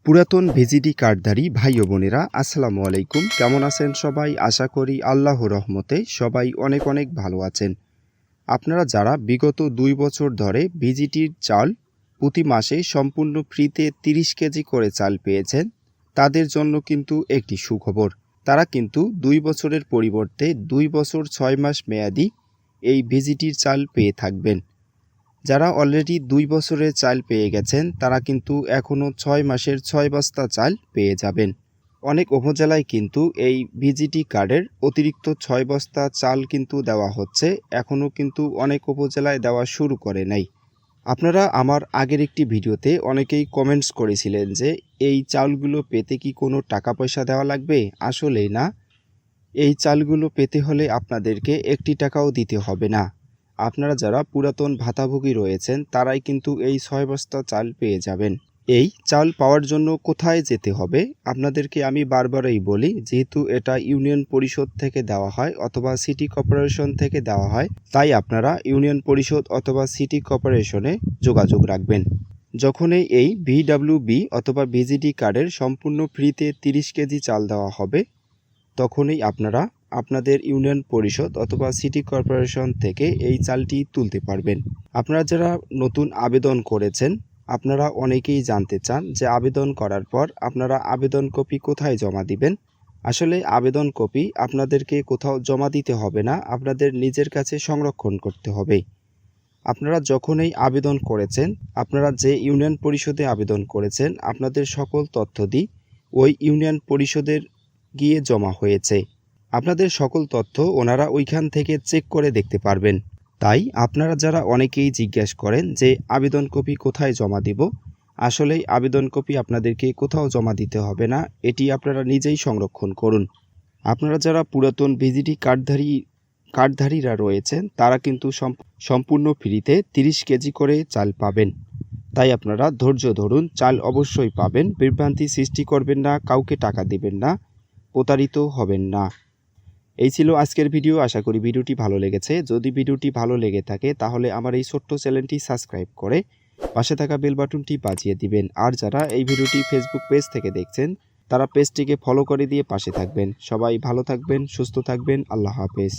পুরাতন ভিজিডি কার্ডধারী ভাই ও বোনেরা আসসালামু আলাইকুম। কেমন আছেন সবাই? আশা করি আল্লাহর রহমতে সবাই অনেক অনেক ভালো আছেন। আপনারা যারা বিগত 2 বছর ধরে ভিজিটির চাল প্রতি মাসে সম্পূর্ণ ফ্রিতে 30 কেজি করে চাল পেয়েছেন, তাদের জন্য কিন্তু একটি সুখবর। তারা কিন্তু 2 বছরের পরিবর্তে 2 বছর 6 মাস মেয়াদি এই ভিজিটির চাল পেয়ে থাকবেন। যারা অলরেডি 2 বছরের চাল পেয়ে গেছেন তারা কিন্তু এখনও 6 মাসের 6 বস্তা চাল পেয়ে যাবেন। অনেক উপজেলায় কিন্তু এই ভিজিটি কার্ডের অতিরিক্ত 6 বস্তা চাল কিন্তু দেওয়া হচ্ছে, এখনও কিন্তু অনেক উপজেলায় দেওয়া শুরু করে নাই। আপনারা আমার আগের একটি ভিডিওতে অনেকেই কমেন্টস করেছিলেন যে এই চালগুলো পেতে কি কোনো টাকা পয়সা দেওয়া লাগবে? আসলেই না, এই চালগুলো পেতে হলে আপনাদেরকে 1 টাকাও দিতে হবে না। আপনারা যারা পুরাতন ভাতাভোগী রয়েছেন তারাই কিন্তু এই 6 বস্তা চাল পেয়ে যাবেন। এই চাল পাওয়ার জন্য কোথায় যেতে হবে আপনাদেরকে আমি বারবারই বলি, যেহেতু এটা ইউনিয়ন পরিষদ থেকে দেওয়া হয় অথবা সিটি কর্পোরেশন থেকে দেওয়া হয়, তাই আপনারা ইউনিয়ন পরিষদ অথবা সিটি কর্পোরেশনে যোগাযোগ রাখবেন। যখনই এই ভিডব্লিউবি অথবা ভিজিডি কার্ডের সম্পূর্ণ ফ্রিতে 30 কেজি চাল দেওয়া হবে, তখনই আপনারা আপনাদের ইউনিয়ন পরিষদ অথবা সিটি কর্পোরেশন থেকে এই চালটি তুলতে পারবেন। আপনারা যারা নতুন আবেদন করেছেন, আপনারা অনেকেই জানতে চান যে আবেদন করার পর আপনারা আবেদন কপি কোথায় জমা দিবেন। আসলে আবেদন কপি আপনাদেরকে কোথাও জমা দিতে হবে না, আপনাদের নিজের কাছে সংরক্ষণ করতে হবে। আপনারা যখনই আবেদন করেছেন, আপনারা যে ইউনিয়ন পরিষদে আবেদন করেছেন, আপনাদের সকল তথ্যাদি ওই ইউনিয়ন পরিষদের গিয়ে জমা হয়েছে। আপনাদের সকল তথ্য ওনারা ওইখান থেকে চেক করে দেখতে পারবেন। তাই আপনারা যারা অনেকেই জিজ্ঞাসা করেন যে আবেদন কপি কোথায় জমা দিব, আসলেই আবেদন কপি আপনাদেরকে কোথাও জমা দিতে হবে না, এটি আপনারা নিজেই সংরক্ষণ করুন। আপনারা যারা পুরাতন ভিজিটি কার্ডধারীরা রয়েছেন তারা কিন্তু সম্পূর্ণ ফ্রিতে 30 কেজি করে চাল পাবেন। তাই আপনারা ধৈর্য ধরুন, চাল অবশ্যই পাবেন। বিভ্রান্তি সৃষ্টি করবেন না, কাউকে টাকা দিবেন না, প্রতারিত হবেন না। এই ছিল আজকের ভিডিও। আশা করি ভিডিওটি ভালো লেগেছে। যদি ভিডিওটি ভালো লেগে থাকে তাহলে আমার এই ছোট্ট চ্যানেলটি সাবস্ক্রাইব করে পাশে থাকা বেল বাটনটি বাজিয়ে দিবেন। আর যারা এই ভিডিওটি ফেসবুক পেজ থেকে দেখছেন তারা পেজটিকে ফলো করে দিয়ে পাশে থাকবেন। সবাই ভালো থাকবেন, সুস্থ থাকবেন। আল্লাহ হাফেজ।